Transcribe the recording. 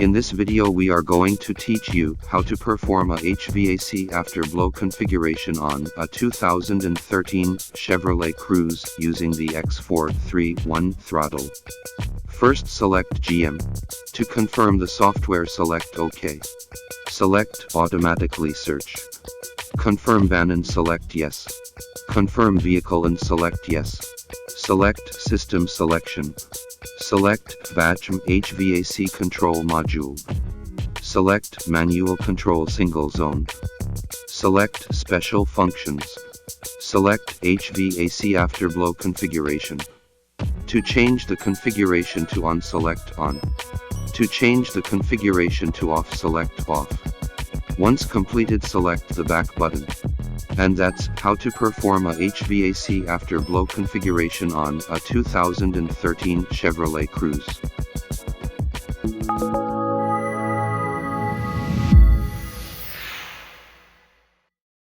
In this video we are going to teach you how to perform a HVAC afterblow configuration on a 2013 Chevrolet Cruze using the X431 throttle. First select GM. To confirm the software select OK. Select Automatically Search. Confirm VAN and select Yes. Confirm Vehicle and select Yes. Select System Selection. Select HVAC Control Module. Select Manual Control Single Zone. Select Special Functions. Select HVAC Afterblow Configuration. To change the configuration to on, select On. To change the configuration to off, select Off. Once completed, select the back button. And that's how to perform a HVAC afterblow configuration on a 2013 Chevrolet Cruze.